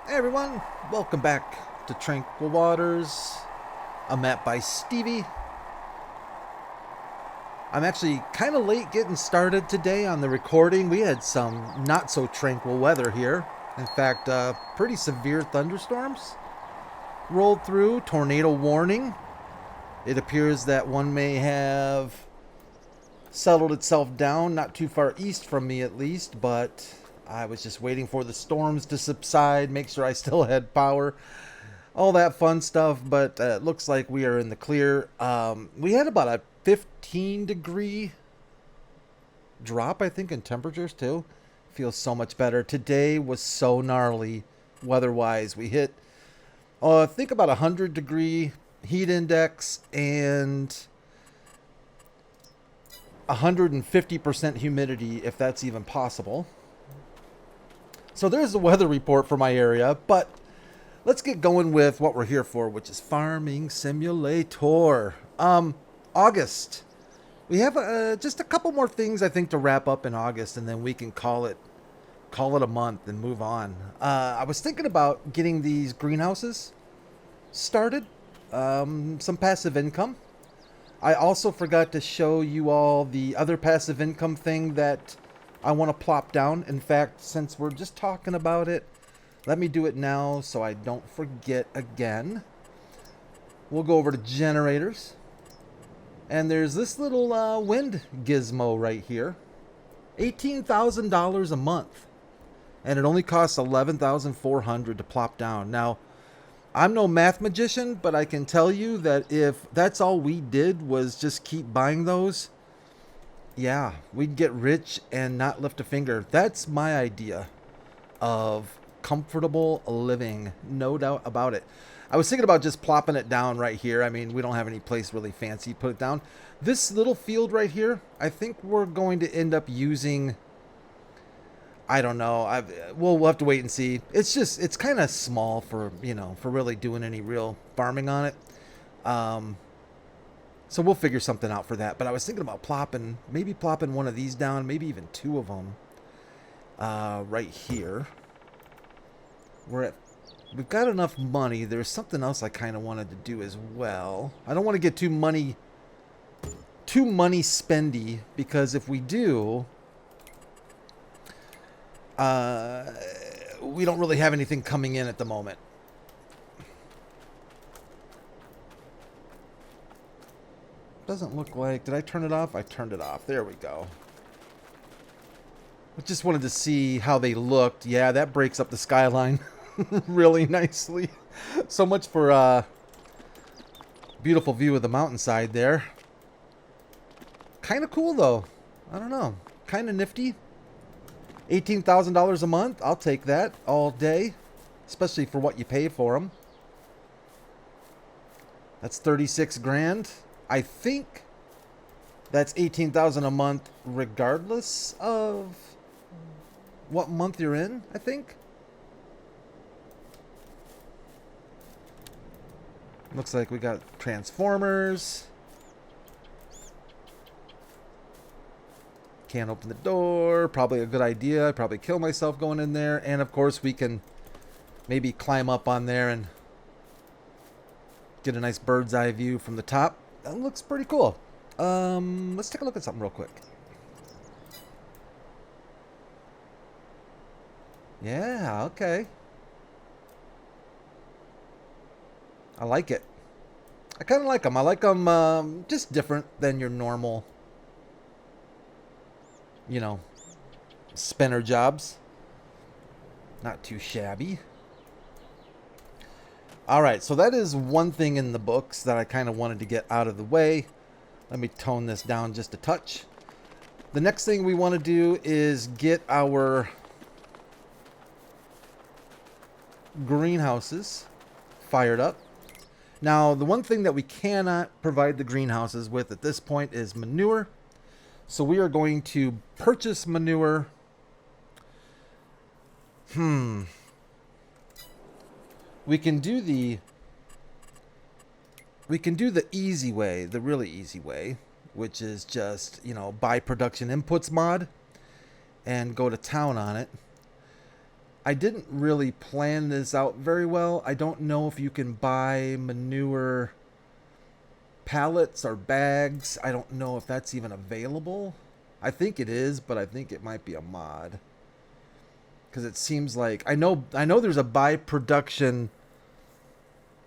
Hey everyone, welcome back to Tranquil Waters. I'm Matt by Stevie. I'm actually kind of late getting started today on the recording. We had some not so tranquil weather here. In fact, pretty severe thunderstorms rolled through, tornado warning. It appears that one may have settled itself down, not too far east from me at least, but I was just waiting for the storms to subside, make sure I still had power, all that fun stuff. But it looks like we are in the clear. We had about a 15-degree drop, I think, in temperatures too. Feels so much better. Today was so gnarly weather-wise. We hit, I think, about 100-degree heat index and 150% humidity, if that's even possible. So there's the weather report for my area, but let's get going with what we're here for, which is Farming Simulator. August. We have just a couple more things, I think, to wrap up in August, and then we can call it a month and move on. I was thinking about getting these greenhouses started, some passive income. I also forgot to show you all the other passive income thing that I want to plop down. In fact, since we're just talking about it, let me do it now so I don't forget again. We'll go over to generators. And there's this little wind gizmo right here. $18,000 a month. And it only costs $11,400 to plop down. Now, I'm no math magician, but I can tell you that if that's all we did was just keep buying those, yeah, we'd get rich and not lift a finger. That's my idea of comfortable living, no doubt about it. I was thinking about just plopping it down right here. I mean, we don't have any place really fancy to put it down. This little field right here, I think we're going to end up using, I don't know. We'll have to wait and see. It's kind of small for, for really doing any real farming on it. So we'll figure something out for that. But I was thinking about maybe plopping one of these down, maybe even two of them right here. We've got enough money. There's something else I kind of wanted to do as well. I don't want to get too money spendy, because if we do, we don't really have anything coming in at the moment. Doesn't look like... Did I turn it off? I turned it off. There we go. I just wanted to see how they looked. Yeah, that breaks up the skyline really nicely. So much for beautiful view of the mountainside there. Kind of cool, though. I don't know. Kind of nifty. $18,000 a month. I'll take that all day, especially for what you pay for them. That's 36 grand. I think that's 18,000 a month regardless of what month you're in, I think. Looks like we got transformers. Can't open the door. Probably a good idea. I'd probably kill myself going in there. And of course we can maybe climb up on there and get a nice bird's eye view from the top. That looks pretty cool. Let's take a look at something real quick. Yeah, okay. I like it. I kind of like them. I like them just different than your normal, spinner jobs. Not too shabby. Alright, so that is one thing in the books that I kind of wanted to get out of the way. Let me tone this down just a touch. The next thing we want to do is get our greenhouses fired up. Now, the one thing that we cannot provide the greenhouses with at this point is manure. So we are going to purchase manure. We can do the easy way, the really easy way, which is just, buy production inputs mod and go to town on it. I didn't really plan this out very well. I don't know if you can buy manure pallets or bags. I don't know if that's even available. I think it is, but I think it might be a mod. Because it seems like I know there's a buy production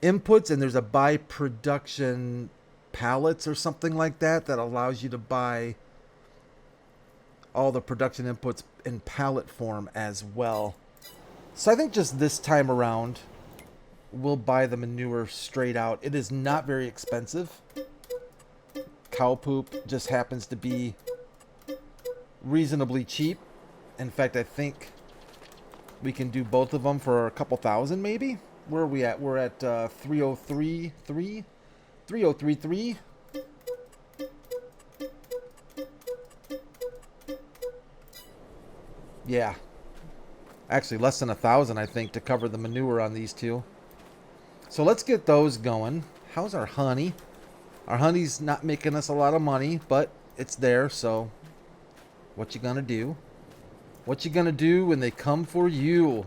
inputs and there's a buy production pallets or something like that that allows you to buy all the production inputs in pallet form as well. So I think just this time around we'll buy the manure straight out. It is not very expensive. Cow poop just happens to be reasonably cheap. In fact, I think we can do both of them for a couple thousand maybe. Where are we at? We're at 3033. 3033. Yeah. Actually, less than 1,000, I think, to cover the manure on these two. So let's get those going. How's our honey? Our honey's not making us a lot of money, but it's there, so what you gonna do? What you gonna do when they come for you?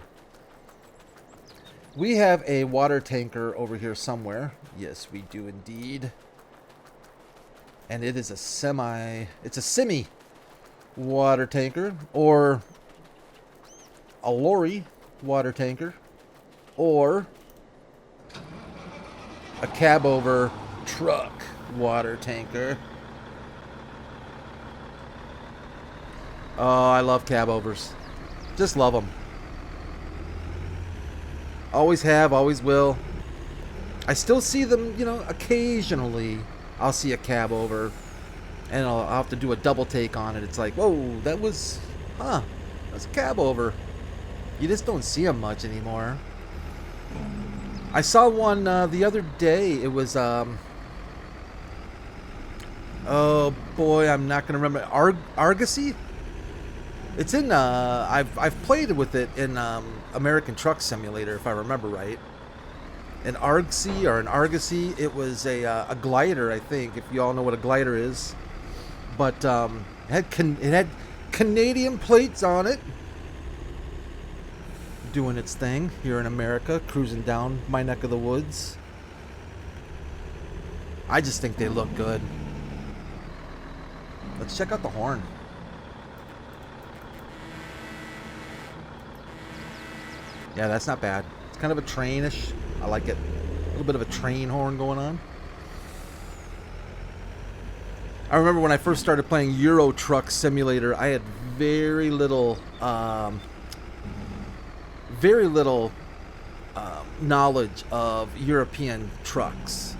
We have a water tanker over here somewhere. Yes, we do indeed. And it is a semi water tanker, or a lorry water tanker, or a cab over truck water tanker. Oh, I love cab overs. Just love them. Always have, always will. I still see them, you know, occasionally. I'll see a cab over and I'll have to do a double take on it. It's like, whoa, that's a cab over. You just don't see them much anymore. I saw one the other day. It was, oh boy, I'm not going to remember. Argosy? It's in, I've played with it in American Truck Simulator, if I remember right. An Argosy or an Argosy. It was a glider, I think, if you all know what a glider is. But it had Canadian plates on it. Doing its thing here in America, cruising down my neck of the woods. I just think they look good. Let's check out the horn. Yeah, that's not bad. It's kind of a trainish. I like it. A little bit of a train horn going on. I remember when I first started playing Euro Truck Simulator, I had very little knowledge of European trucks.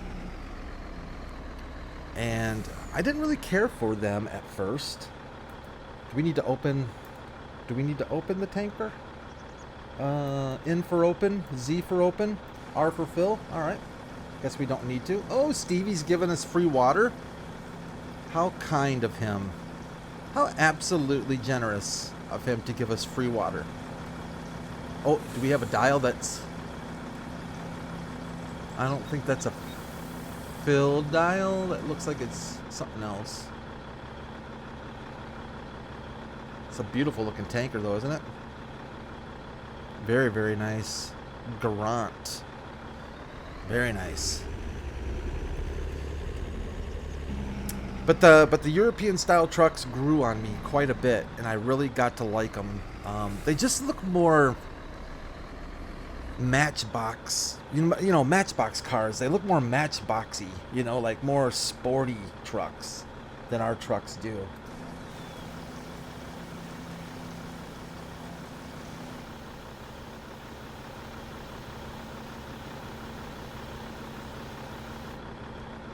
And I didn't really care for them at first. Do we need to open the tanker? N for open, Z for open, R for fill. Alright. Guess we don't need to. Oh, Stevie's giving us free water. How kind of him. How absolutely generous of him to give us free water. Oh, do we have a dial that's... I don't think that's a fill dial. That looks like it's something else. It's a beautiful looking tanker though, isn't it? Very, very nice. Garant. Very nice. But the European style trucks grew on me quite a bit, and I really got to like them. They just look more Matchbox. You know, Matchbox cars. They look more Matchboxy. You know, like more sporty trucks than our trucks do.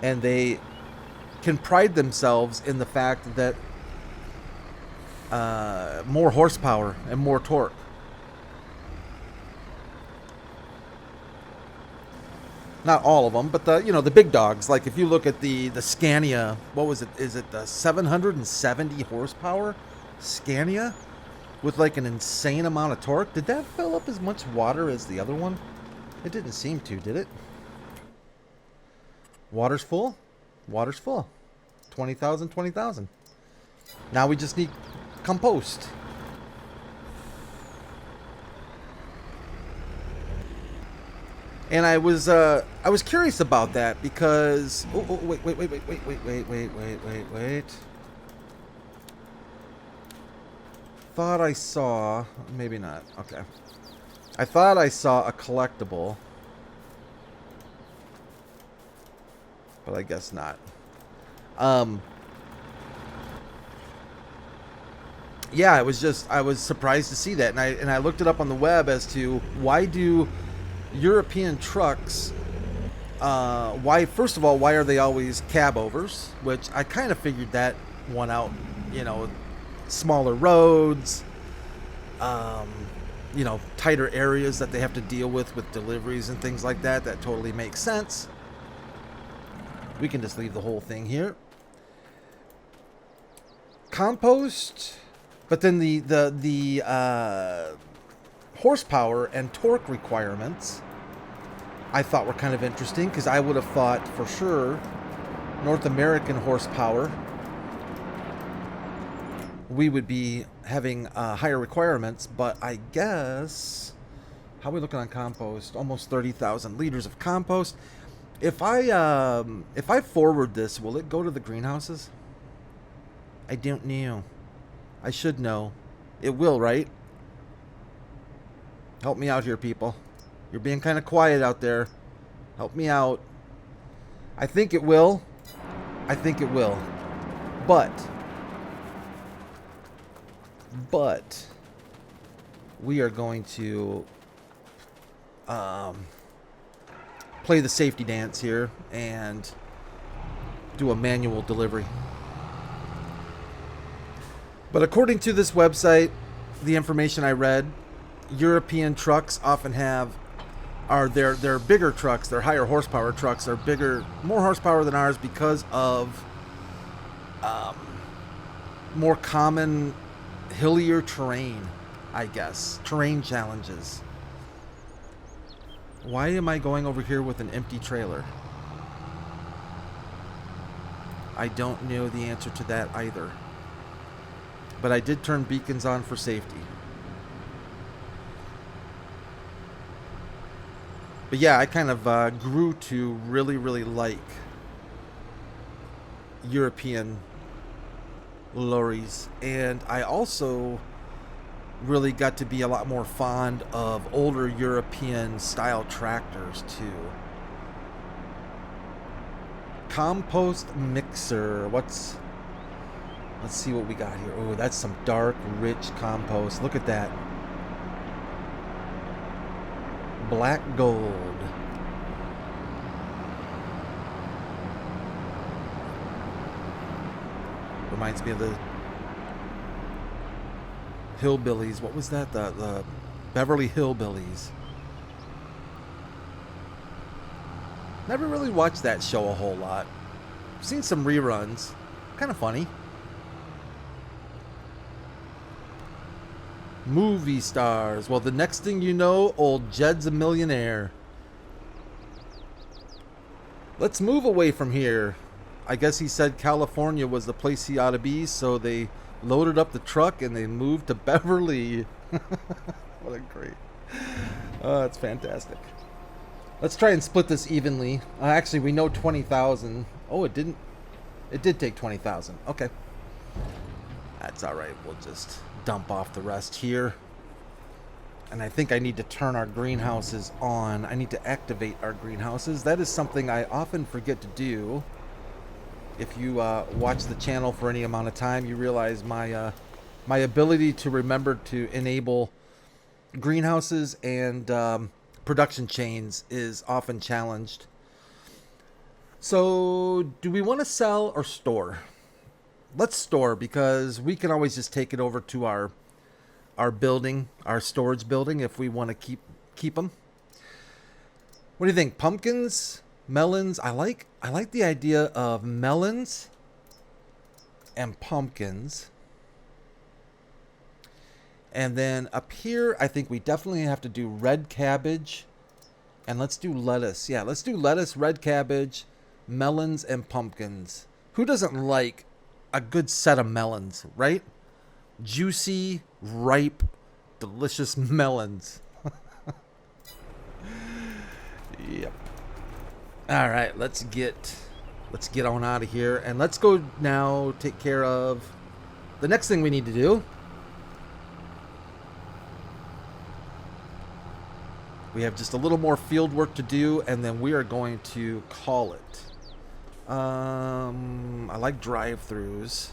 And they can pride themselves in the fact that more horsepower and more torque. Not all of them, but the big dogs. Like if you look at the Scania, what was it? Is it the 770 horsepower Scania with like an insane amount of torque? Did that fill up as much water as the other one? It didn't seem to, did it? Water's full. Water's full. 20,000, 20,000. Now we just need compost. And I was curious about that because wait. Thought I saw, maybe not. Okay. I thought I saw a collectible, but I guess not. Yeah, I was surprised to see that, and I looked it up on the web as to why do European trucks, why, first of all, why are they always cab overs? Which I kind of figured that one out, you know, smaller roads, you know, tighter areas that they have to deal with deliveries and things like that. That totally makes sense. We can just leave the whole thing here. Compost, but then the horsepower and torque requirements I thought were kind of interesting, because I would have thought for sure North American horsepower we would be having higher requirements, but I guess, how are we looking on compost? Almost 30,000 liters of compost. If I forward this, will it go to the greenhouses? I don't know. I should know. It will, right? Help me out here, people. You're being kind of quiet out there. Help me out. I think it will. I think it will. But we are going to play the safety dance here and do a manual delivery. But according to this website, the information I read, European trucks often have they're bigger trucks, they're higher horsepower trucks, they're bigger, more horsepower than ours because of more common hillier terrain, I guess. Terrain challenges. Why am I going over here with an empty trailer? I don't know the answer to that either. But I did turn beacons on for safety. But yeah, I kind of grew to really, really like European lorries. And I also really got to be a lot more fond of older European style tractors too. Compost mixer. Let's see what we got here. Oh, that's some dark, rich compost. Look at that. Black gold. Reminds me of the Hillbillies. What was that? The Beverly Hillbillies. Never really watched that show a whole lot. Seen some reruns. Kind of funny. Movie stars. Well, the next thing you know, old Jed's a millionaire. Let's move away from here. I guess he said California was the place he ought to be, so they loaded up the truck and they moved to Beverly. What a great... that's fantastic. Let's try and split this evenly. Actually, we know 20,000. Oh, it didn't... It did take 20,000. Okay. That's alright. We'll just dump off the rest here. And I think I need to turn our greenhouses on. I need to activate our greenhouses. That is something I often forget to do. If you watch the channel for any amount of time, you realize my my ability to remember to enable greenhouses and production chains is often challenged. So, do we want to sell or store? Let's store, because we can always just take it over to our building, our storage building, if we want to keep them. What do you think? Pumpkins, melons? I like the idea of melons and pumpkins. And then up here, I think we definitely have to do red cabbage, and let's do lettuce. Yeah, let's do lettuce, red cabbage, melons, and pumpkins. Who doesn't like a good set of melons, right? Juicy, ripe, delicious melons. All right, let's get on out of here, and let's go now take care of the next thing we need to do. We have just a little more field work to do, and then we are going to call it. I like drive-throughs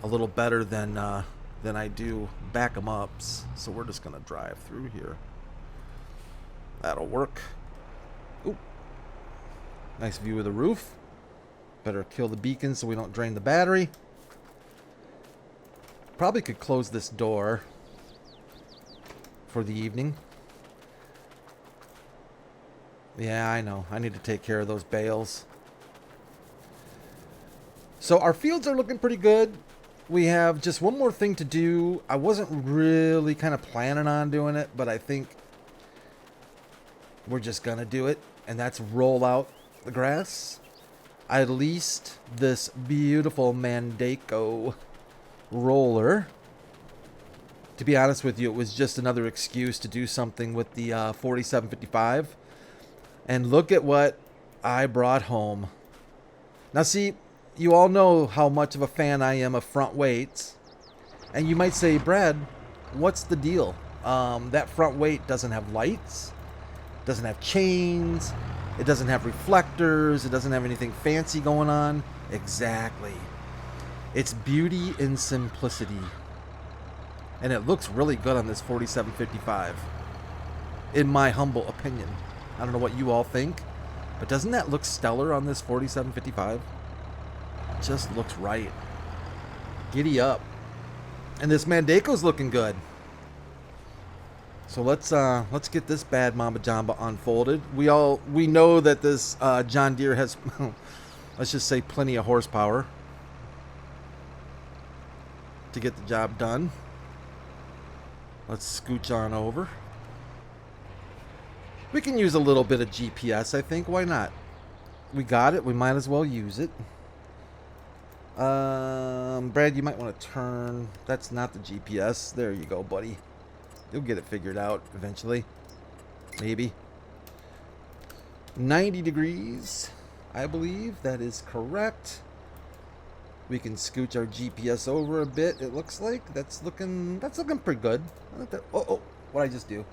a little better than I do back 'em ups, so we're just gonna drive through here. That'll work. Ooh, nice view of the roof. Better kill the beacon so we don't drain the battery. Probably could close this door for the evening. Yeah, I know. I need to take care of those bales. So our fields are looking pretty good. We have just one more thing to do. I wasn't really kind of planning on doing it, but I think we're just going to do it. And that's roll out the grass. I leased this beautiful Mandako roller. To be honest with you, it was just another excuse to do something with the 4755. And look at what I brought home. Now see, you all know how much of a fan I am of front weights. And you might say, Brad, what's the deal? That front weight doesn't have lights, doesn't have chains, it doesn't have reflectors, it doesn't have anything fancy going on. Exactly. It's beauty in simplicity. And it looks really good on this 4755, in my humble opinion. I don't know what you all think, but doesn't that look stellar on this 4755? It just looks right. Giddy up. And this Mandako's looking good. So let's get this bad Mamba Jamba unfolded. We know that this John Deere has let's just say plenty of horsepower to get the job done. Let's scooch on over. We can use a little bit of GPS, I think. Why not? We got it. We might as well use it. Brad, you might want to turn. That's not the GPS. There you go, buddy. You'll get it figured out eventually. Maybe. 90 degrees, I believe. That is correct. We can scooch our GPS over a bit. It looks like that's looking pretty good. I like that. Oh, what did I just do?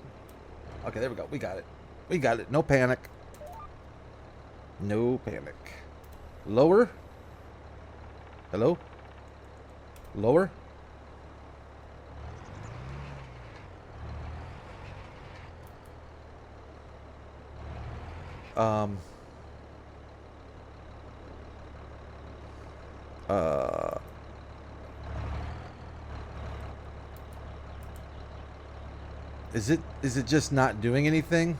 Okay, there we go. We got it. We got it. No panic. No panic. Lower. Hello? Lower. Is it just not doing anything?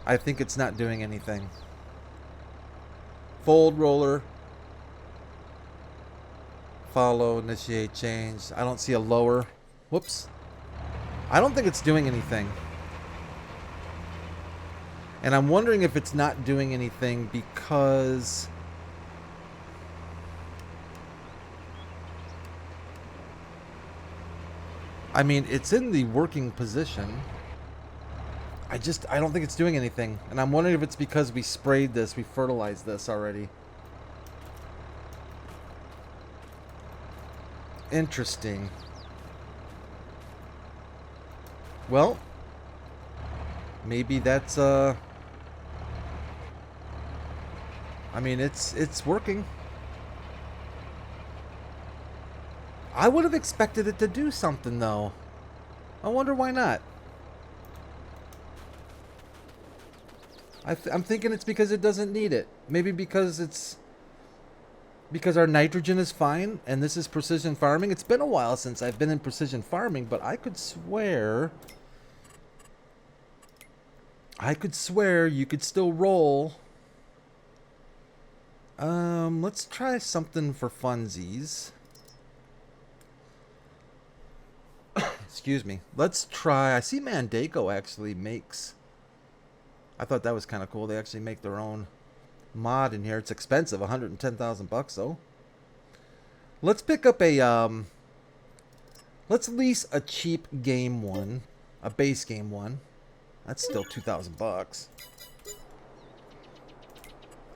I think it's not doing anything. Fold roller. Follow, initiate change. I don't see a lower. Whoops. I don't think it's doing anything. And I'm wondering if it's not doing anything because I mean, it's in the working position. I don't think it's doing anything. And I'm wondering if it's because we sprayed this, we fertilized this already. Interesting. Well, maybe that's I mean, it's working. I would have expected it to do something though. I wonder why not. I'm thinking it's because it doesn't need it. Maybe because our nitrogen is fine and this is precision farming. It's been a while since I've been in precision farming, but I could swear you could still roll. Let's try something for funsies. Excuse me. Let's try. I see Mandako actually makes. I thought that was kind of cool. They actually make their own mod in here. It's expensive, $110,000 though. Let's pick up a let's lease a cheap game one, a base game one. That's still 2,000 bucks.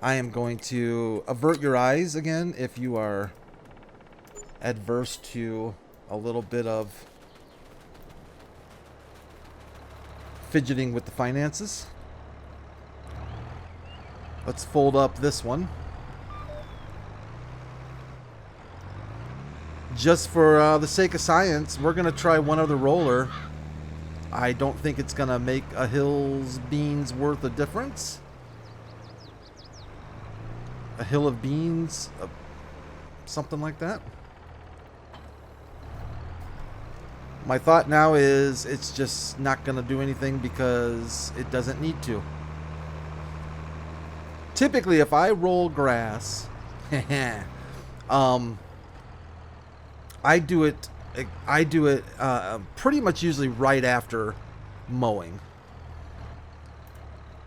I am going to avert your eyes again if you are adverse to a little bit of fidgeting with the finances. Let's fold up this one. Just for the sake of science, we're going to try one other roller. I don't think it's going to make a hill's beans worth a difference. A hill of beans, something like that. My thought now is it's just not going to do anything because it doesn't need to. Typically, if I roll grass, I do it pretty much usually right after mowing.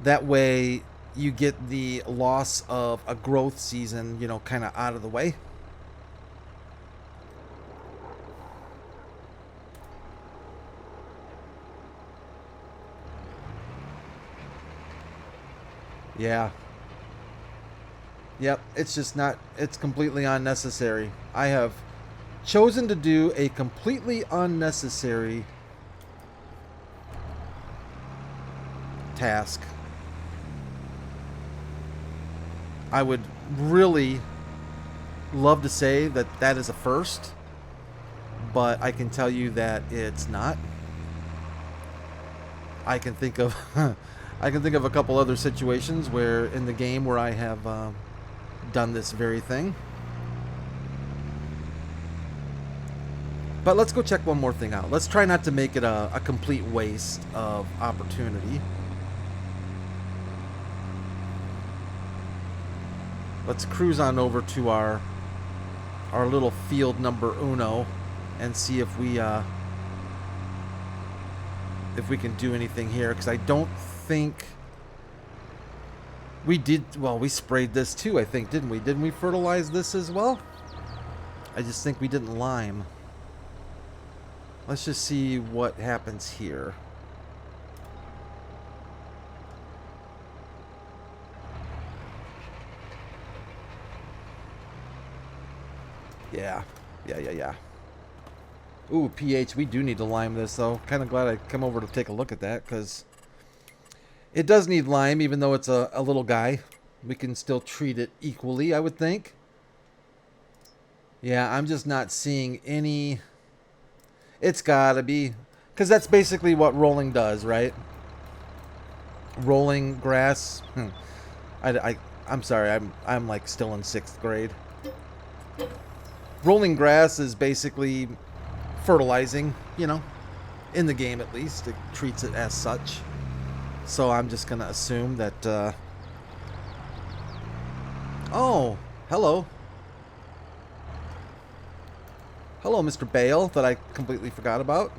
That way you get the loss of a growth season, you know, kind of out of the way. Yeah. Yep, it's just not, it's completely unnecessary. I have chosen to do a completely unnecessary task. I would really love to say that that is a first, but I can tell you that it's not. I can think of I can think of a couple other situations where in the game where I have done this very thing. But let's go check one more thing out. Let's try not to make it a complete waste of opportunity. Let's cruise on over to our little field number uno and see if we can do anything here, because I don't think we did. Well, we sprayed this too, I think, didn't we? Didn't we fertilize this as well? I just think we didn't lime. Let's just see what happens here. Yeah. Ooh, pH. We do need to lime this, though. Kind of glad I come over to take a look at that, because it does need lime, even though it's a little guy. We can still treat it equally, I would think. Yeah, I'm just not seeing any... It's gotta be... Because that's basically what rolling does, right? Rolling grass... I'm sorry, I'm like still in 6th grade. Rolling grass is basically fertilizing, you know, in the game at least. It treats it as such. So I'm just going to assume that... Oh, hello. Hello, Mr. Bale, that I completely forgot about.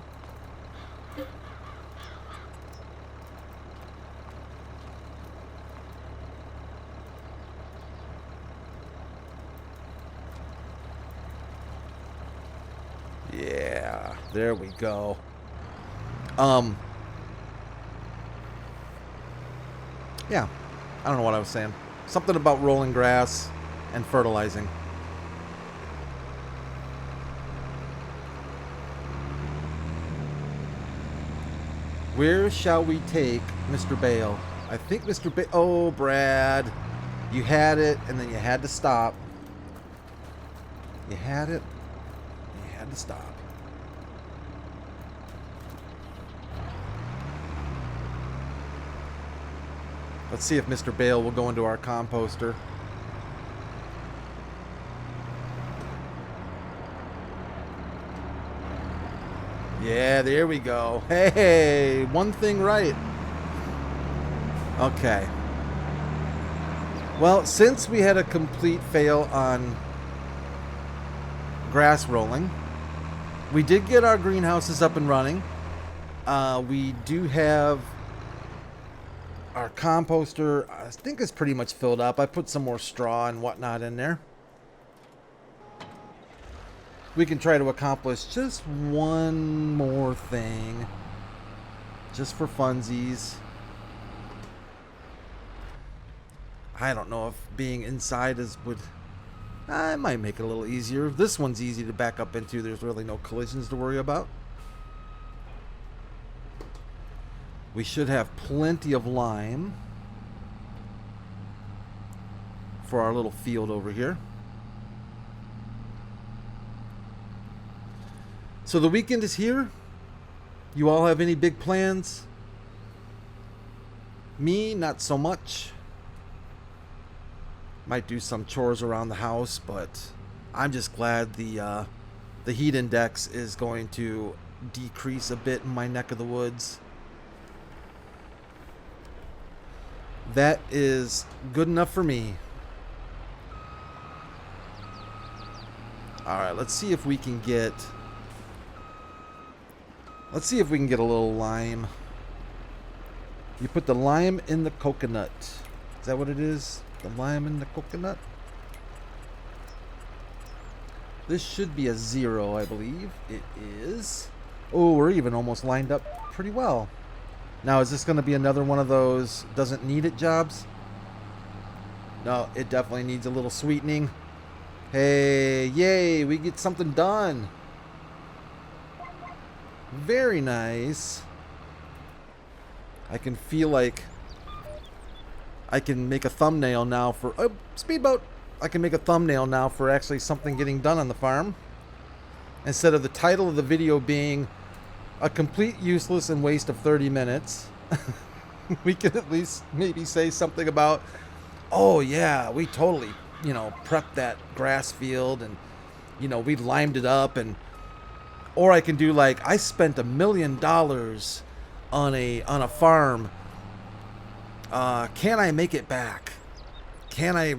Yeah, there we go. Yeah, I don't know what I was saying. Something about rolling grass and fertilizing. Where shall we take Mr. Bale? I think Mr. Bale... Oh, Brad. You had it, and then you had to stop. You had it. You had to stop. Let's see if Mr. Bale will go into our composter. Yeah, there we go. Hey, one thing right. Okay. Well, since we had a complete fail on grass rolling, we did get our greenhouses up and running. We do have our composter, I think, is pretty much filled up. I put some more straw and whatnot in there. We can try to accomplish just one more thing. just for funsies. I don't know if being inside would... I might make it a little easier. This one's easy to back up into. There's really no collisions to worry about. We should have plenty of lime for our little field over here. So the weekend is here. You all have any big plans? Me, not so much. Might do some chores around the house, but I'm just glad the heat index is going to decrease a bit in my neck of the woods. That is good enough for me. All right, let's see if we can get... Let's see if we can get a little lime. You put the lime in the coconut. Is that what it is? The lime in the coconut? This should be a 0, I believe. It is. Oh, we're even almost lined up pretty well. Now, is this going to be another one of those doesn't need it jobs? No, it definitely needs a little sweetening. Hey, yay, we get something done. Very nice. I can feel like I can make a thumbnail now for... Oh, speedboat! I can make a thumbnail now for actually something getting done on the farm. Instead of the title of the video being a complete useless and waste of 30 minutes. We can at least maybe say something about, oh yeah, we totally, you know, prepped that grass field and, you know, we limed it up. And or I can do like, I spent $1 million on a farm. Can I make it back? Can I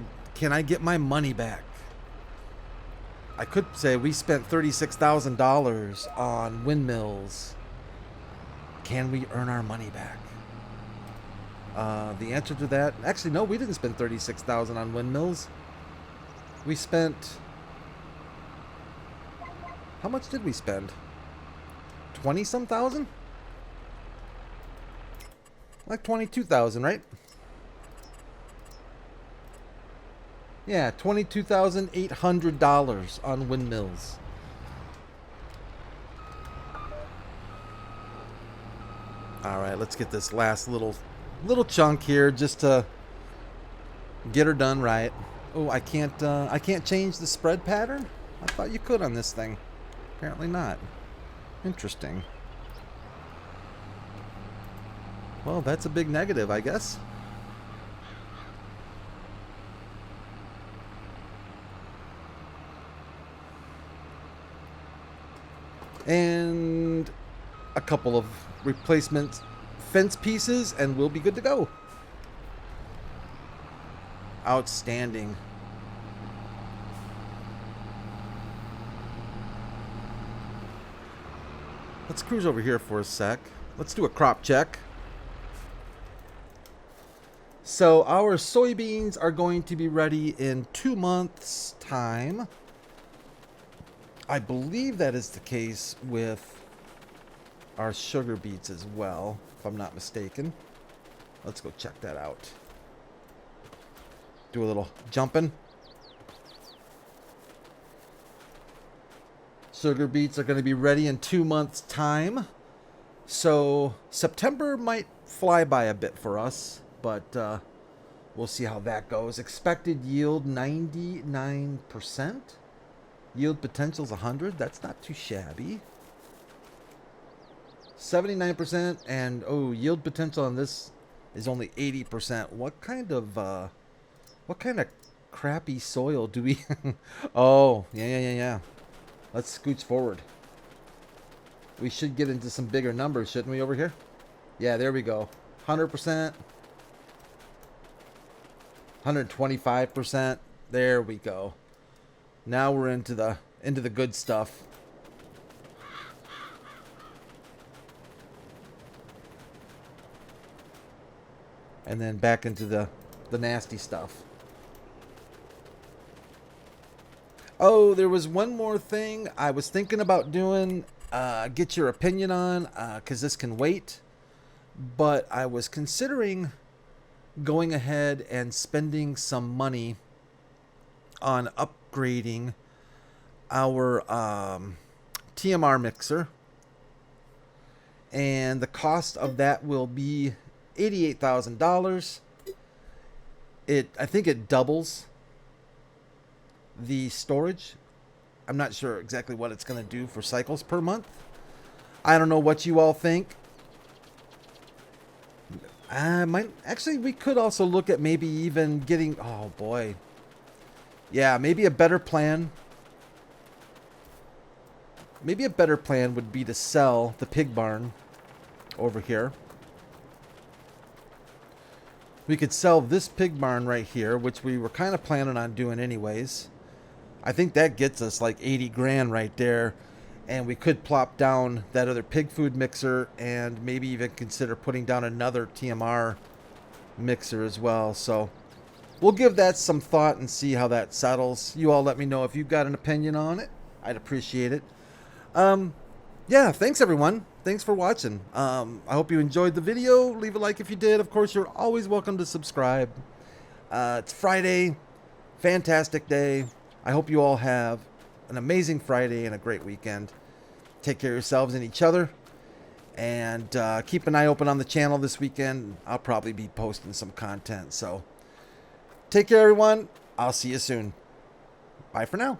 get my money back? I could say we spent $36,000 on windmills. Can we earn our money back? The answer to that, actually no, we didn't spend $36,000 on windmills. We spent, how much did we spend? 20-some thousand? Like 22,000, right? Yeah, $22,800 on windmills. All right, let's get this last little chunk here just to get her done right. Oh, I can't change the spread pattern? I thought you could on this thing. Apparently not. Interesting. Well, that's a big negative, I guess. And a couple of replacement fence pieces and we'll be good to go. Outstanding. Let's cruise over here for a sec. Let's do a crop check. So our soybeans are going to be ready in 2 months' time. I believe that is the case with our sugar beets as well, if I'm not mistaken. Let's go check that out. Do a little jumping. Sugar beets are going to be ready in 2 months' time. So September might fly by a bit for us, but we'll see how that goes. Expected yield 99%. Yield potential is 100. That's not too shabby. 79% and yield potential on this is only 80%. What kind of crappy soil do we? Oh, yeah. Let's scooch forward. We should get into some bigger numbers, shouldn't we, over here? Yeah, there we go. 100%. 125%. There we go. Now we're into the good stuff. And then back into the nasty stuff. Oh, there was one more thing I was thinking about doing. Get your opinion on, because this can wait. but I was considering going ahead and spending some money on upgrading our TMR mixer, and the cost of that will be $88,000. I think it doubles the storage. I'm not sure exactly what it's going to do for cycles per month. I don't know what you all think. Actually, we could also look at maybe even getting, oh boy. Yeah, maybe a better plan. Maybe a better plan would be to sell the pig barn over here. We could sell this pig barn right here, which we were kind of planning on doing anyways. I think that gets us like 80 grand right there. And we could plop down that other pig food mixer and maybe even consider putting down another TMR mixer as well. So we'll give that some thought and see how that settles. You all let me know if you've got an opinion on it. I'd appreciate it. Yeah, thanks everyone. Thanks for watching. I hope you enjoyed the video. Leave a like if you did. Of course, you're always welcome to subscribe. It's Friday. Fantastic day. I hope you all have an amazing Friday and a great weekend. Take care of yourselves and each other. And keep an eye open on the channel this weekend. I'll probably be posting some content. So take care, everyone. I'll see you soon. Bye for now.